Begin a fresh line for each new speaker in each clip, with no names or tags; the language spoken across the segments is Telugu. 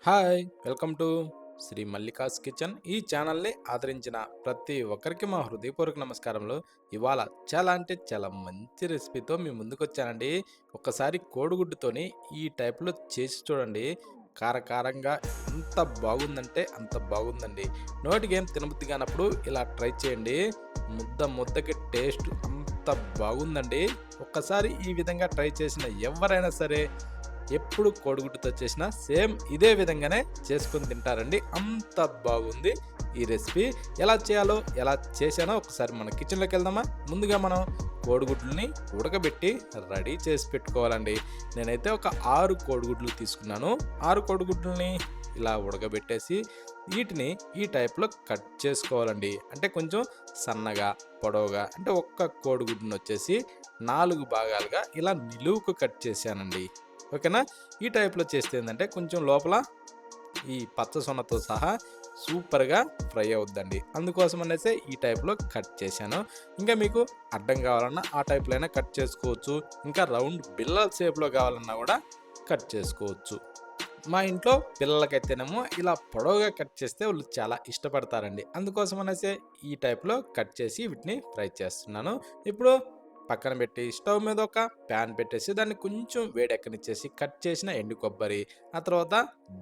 Hi! Welcome to Shri Mallika's kitchen. ఈ ఛానల్‌ని ఆదరించిన ప్రతి ఒక్కరికి మా హృదయపూర్వక నమస్కారములు. ఇవాళ చాలా మంచి రెసిపీతో మీ ముందుకొచ్చానండి. ఒక్కసారి కోడిగుడ్డుతోని ఈ టైప్‌లో చేసి చూడండి. కారంగా ఎంత బాగుందంటే అంత బాగుందండి. నోటికేం తినబుద్ధి కానప్పుడు ఇలా ట్రై చేయండి. ముద్దకి టేస్ట్ అంత బాగుందండి. ఒక్కసారి ఈ విధంగా ట్రై చేసిన ఎవ్వరైనా సరే ఎప్పుడు కోడిగుడ్డుతో చేసినా సేమ్ ఇదే విధంగానే చేసుకొని తింటారండి. అంత బాగుంది ఈ రెసిపీ. ఎలా చేయాలో, ఎలా చేశానో ఒకసారి మన కిచెన్‌లోకి వెళ్దామా? ముందుగా మనం కోడిగుడ్లని ఉడకబెట్టి రెడీ చేసి పెట్టుకోవాలండి. నేనైతే ఒక 6 కోడిగుడ్లు తీసుకున్నాను. 6 కోడిగుడ్లని ఇలా ఉడకబెట్టేసి వీటిని ఈ టైప్‌లో కట్ చేసుకోవాలండి. అంటే కొంచెం సన్నగా, పొడవుగా అంటే ఒక్క కోడిగుడ్డునొచ్చేసి 4 భాగాలుగా ఇలా నిలువుకు కట్ చేశానండి. ఓకేనా? ఈ టైప్‌లో చేస్తే ఏందంటే కొంచెం లోపల ఈ పచ్చ సొనతో సహా సూపర్‌గా ఫ్రై అవుద్దండి. అందుకోసం అనేసే ఈ టైప్‌లో కట్ చేశాను. ఇంకా మీకు అడ్డం కావాలన్నా ఆ టైప్‌లో అయినా కట్ చేసుకోవచ్చు. ఇంకా రౌండ్ బిళ్ళల షేప్‌లో కావాలన్నా కూడా కట్ చేసుకోవచ్చు. మా ఇంట్లో పిల్లలకైతేనేమో ఇలా పొడవుగా కట్ చేస్తే వాళ్ళు చాలా ఇష్టపడతారండి. అందుకోసం అనేసే ఈ టైప్‌లో కట్ చేసి వీటిని ఫ్రై చేస్తున్నాను. ఇప్పుడు పక్కన పెట్టి స్టవ్ మీద ఒక ప్యాన్ పెట్టేసి దాన్ని కొంచెం వేడెక్కనిచ్చేసి కట్ చేసిన ఎండు కొబ్బరి, ఆ తర్వాత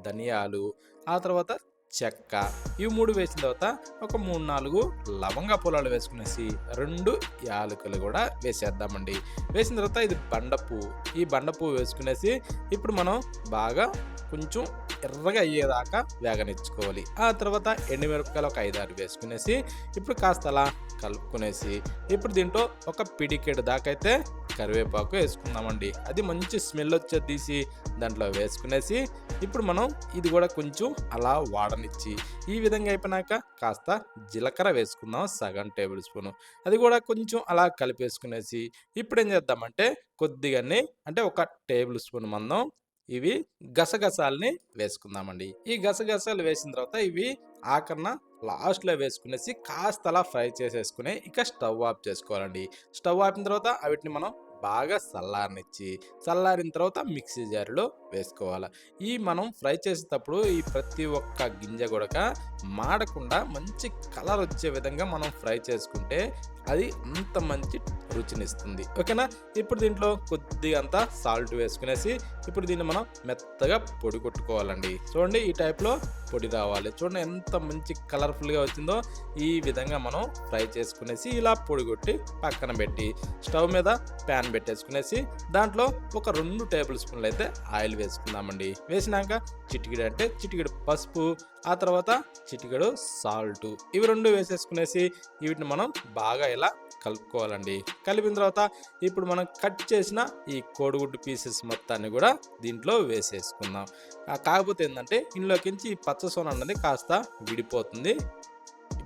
ధనియాలు, ఆ తర్వాత చెక్క, ఇవి 3 వేసిన తర్వాత ఒక 3, 4 లవంగ పొలాలు వేసుకునేసి 2 యాలకులు కూడా వేసేద్దామండి. వేసిన తర్వాత ఇది బండ పువ్వు. ఈ బండ పువ్వు వేసుకునేసి ఇప్పుడు మనం బాగా కొంచెం ఎర్రగా అయ్యేదాకా వేగనిచ్చుకోవాలి. ఆ తర్వాత ఎండుమిరపకాయలు ఒక 5, 6 వేసుకునేసి ఇప్పుడు కాస్త అలా కలుపుకునేసి ఇప్పుడు దీంట్లో ఒక పిడికెడు దాకా అయితే కరివేపాకు వేసుకుందామండి. అది మంచి స్మెల్ వచ్చేది తీసి దాంట్లో వేసుకునేసి ఇప్పుడు మనం ఇది కూడా కొంచెం అలా వాడనిచ్చి ఈ విధంగా అయిపోయినాక కాస్త జీలకర్ర వేసుకుందాం సగం టేబుల్ స్పూను. అది కూడా కొంచెం అలా కలిపేసుకునేసి ఇప్పుడు ఏం చేద్దామంటే కొద్దిగానే అంటే ఒక టేబుల్ స్పూన్ మందం ఇవి గసగసాలని వేసుకుందామండి. ఈ గసగసాలు వేసిన తర్వాత ఇవి ఆఖరణ లాస్ట్‌లో వేసుకునేసి కాస్త అలా ఫ్రై చేసేసుకుని ఇక స్టవ్ ఆఫ్ చేసుకోవాలండి. స్టవ్ ఆపిన తర్వాత వీటిని మనం బాగా చల్లారనిచ్చి, చల్లారిన తర్వాత మిక్సీ జార్‌లో వేసుకోవాలి. ఈ మనం ఫ్రై చేసేటప్పుడు ఈ ప్రతి ఒక్క గింజ గూడక మాడకుండా మంచి కలర్ వచ్చే విధంగా మనం ఫ్రై చేసుకుంటే అది అంత మంచి రుచినిస్తుంది. ఓకేనా? ఇప్పుడు దీంట్లో కొద్దిగా అంతా సాల్ట్ వేసుకునేసి ఇప్పుడు దీన్ని మనం మెత్తగా పొడి కొట్టుకోవాలండి. చూడండి ఈ టైప్‌లో పొడి రావాలి. చూడండి ఎంత మంచి కలర్‌ఫుల్‌గా వచ్చిందో. ఈ విధంగా మనం ఫ్రై చేసుకునేసి ఇలా పొడి కొట్టి పక్కన పెట్టి స్టవ్ మీద ప్యాన్ పెట్టేసుకునేసి దాంట్లో ఒక 2 టేబుల్ స్పూన్లు అయితే ఆయిల్ వేసుకుందామండి. వేసినాక చిటికెడు పసుపు, ఆ తర్వాత చిటికెడు సాల్టు, ఇవి 2 వేసేసుకునేసి వీటిని మనం బాగా ఇలా కలుపుకోవాలండి. కలిపిన తర్వాత ఇప్పుడు మనం కట్ చేసిన ఈ కోడిగుడ్డు పీసెస్ మొత్తాన్ని కూడా దీంట్లో వేసేసుకుందాం. కాకపోతే ఏంటంటే ఇందులోకించి ఈ పచ్చ సొన అన్నది కాస్త విడిపోతుంది.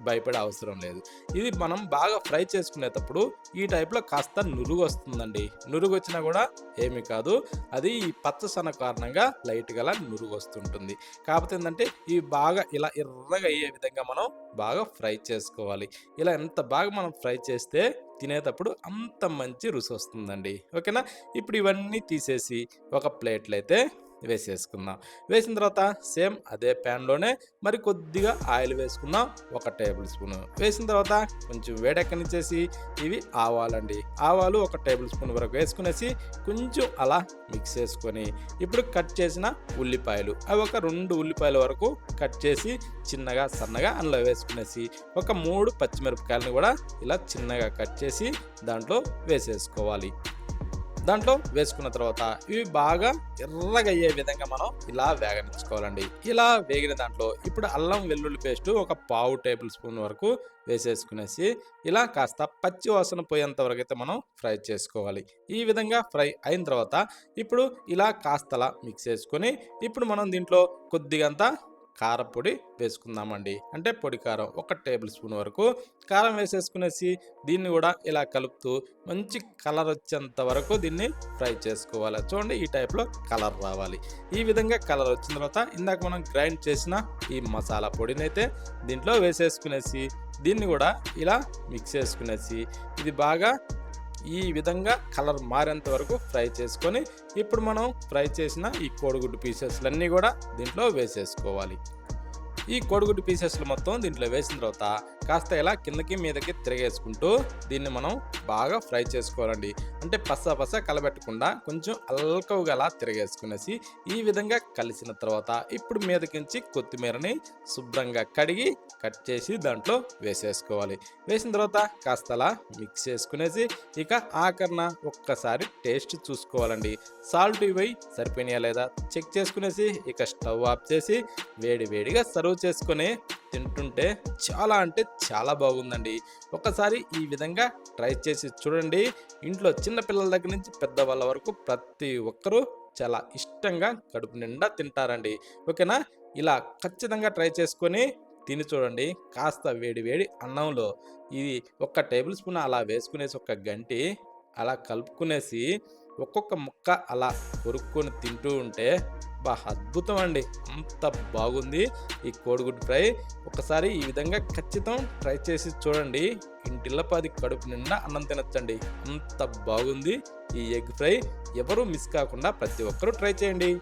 భయపడే అవసరం లేదు. ఇది మనం బాగా ఫ్రై చేసుకునేటప్పుడు ఈ టైప్‌లో కాస్త నురుగొస్తుందండి. నురుగొచ్చినా గూడా ఏమి కాదు. అది ఈ పచ్చసొన కారణంగా లైట్‌గా అలా నురుగొస్తుంటుంది. కాకపోతే ఏందంటే ఇవి బాగా ఇలా ఎర్రగా అయ్యే విధంగా మనం బాగా ఫ్రై చేసుకోవాలి. ఇలా ఎంత బాగా మనం ఫ్రై చేస్తే తినేటప్పుడు అంత మంచి రుసొస్తుందండి. ఓకేనా? ఇప్పుడు ఇవన్నీ తీసేసి ఒక ప్లేట్‌లో అయితే వేసేసుకుందాం. వేసిన తర్వాత సేమ్ అదే ప్యాన్‌లోనే మరి కొద్దిగా ఆయిల్ వేసుకుందాం. ఒక టేబుల్ స్పూను. వేసిన తర్వాత కొంచెం వేడెక్కనిచ్చేసి ఇవి ఆవాలండి. ఆవాలు ఒక టేబుల్ స్పూన్ వరకు వేసుకునేసి కొంచెం అలా మిక్స్ చేసుకొని ఇప్పుడు కట్ చేసిన ఉల్లిపాయలు అవి ఒక 2 ఉల్లిపాయల వరకు కట్ చేసి చిన్నగా సన్నగా అందులో వేసుకునేసి ఒక 3 పచ్చిమిరపకాయలను కూడా ఇలా చిన్నగా కట్ చేసి దాంట్లో వేసేసుకోవాలి. దాంట్లో వేసుకున్న తర్వాత ఇవి బాగా ఎర్రగా అయ్యే విధంగా మనం ఇలా వేగనిచ్చుకోవాలండి. ఇలా వేగిన దాంట్లో ఇప్పుడు అల్లం వెల్లుల్లి పేస్ట్ ఒక పావు టేబుల్ స్పూన్ వరకు వేసేసుకునేసి ఇలా కాస్త పచ్చి వాసన పోయేంత వరకు అయితే మనం ఫ్రై చేసుకోవాలి. ఈ విధంగా ఫ్రై అయిన తర్వాత ఇప్పుడు ఇలా కాస్తలా మిక్స్ చేసుకొని ఇప్పుడు మనం దీంట్లో కొద్దిగంత కారపొడి వేసుకుందామండి. అంటే పొడి కారం ఒక టేబుల్ స్పూన్ వరకు కారం వేసేసుకునేసి దీన్ని కూడా ఇలా కలుపుతూ మంచి కలర్ వచ్చేంత వరకు దీన్ని ఫ్రై చేసుకోవాలి. చూడండి ఈ టైప్‌లో కలర్ రావాలి. ఈ విధంగా కలర్ వచ్చిన తర్వాత ఇందాక మనం గ్రైండ్ చేసిన ఈ మసాలా పొడినైతే దీంట్లో వేసేసుకునేసి దీన్ని కూడా ఇలా మిక్స్ చేసుకునేసి ఇది బాగా ఈ విధంగా కలర్ మారేంత వరకు ఫ్రై చేసుకొని ఇప్పుడు మనం ఫ్రై చేసిన ఈ కోడిగుడ్డు పీసెస్లన్నీ కూడా దీంట్లో వేసేసుకోవాలి. ఈ కోడిగుడ్డు పీసెస్లు మొత్తం దీంట్లో వేసిన తర్వాత కాస్త ఇలా కిందకి మీదకి తిరగేసుకుంటూ దీన్ని మనం బాగా ఫ్రై చేసుకోవాలండి. అంటే పస కలబెట్టకుండా కొంచెం అల్కవుగా అలా తిరగేసుకునేసి ఈ విధంగా కలిసిన తర్వాత ఇప్పుడు మీదకించి కొత్తిమీరని శుభ్రంగా కడిగి కట్ చేసి దాంట్లో వేసేసుకోవాలి. వేసిన తర్వాత కాస్త అలా మిక్స్ చేసుకునేసి ఇక ఆఖరణ ఒక్కసారి టేస్ట్ చూసుకోవాలండి. సాల్ట్ ఇవి సరిపోయినాయా లేదా చెక్ చేసుకునేసి ఇక స్టవ్ ఆఫ్ చేసి వేడిగా సర్వ్ చేసుకొని తింటుంటే చాలా అంటే చాలా బాగుందండి. ఒకసారి ఈ విధంగా ట్రై చేసి చూడండి. ఇంట్లో చిన్న పిల్లల దగ్గర నుంచి పెద్దవాళ్ళ వరకు ప్రతి ఒక్కరూ చాలా ఇష్టంగా కడుపు నిండా తింటారండి. ఓకేనా? ఇలా ఖచ్చితంగా ట్రై చేసుకొని తిని చూడండి. కాస్త వేడి అన్నంలో ఇది ఒక టేబుల్ స్పూన్ అలా వేసుకునేసి ఒక గంటి అలా కలుపుకునేసి ఒక్కొక్క ముక్క అలా కొరుక్కొని తింటూ ఉంటే అద్భుతం అండి. అంత బాగుంది ఈ కోడిగుడ్డు ఫ్రై. ఒకసారి ఈ విధంగా ఖచ్చితం ట్రై చేసి చూడండి. ఇంటిల్లపాది కడుపు నిండా అన్నం తినొచ్చండి. అంత బాగుంది ఈ ఎగ్ ఫ్రై. ఎవరూ మిస్ కాకుండా ప్రతి ఒక్కరూ ట్రై చేయండి.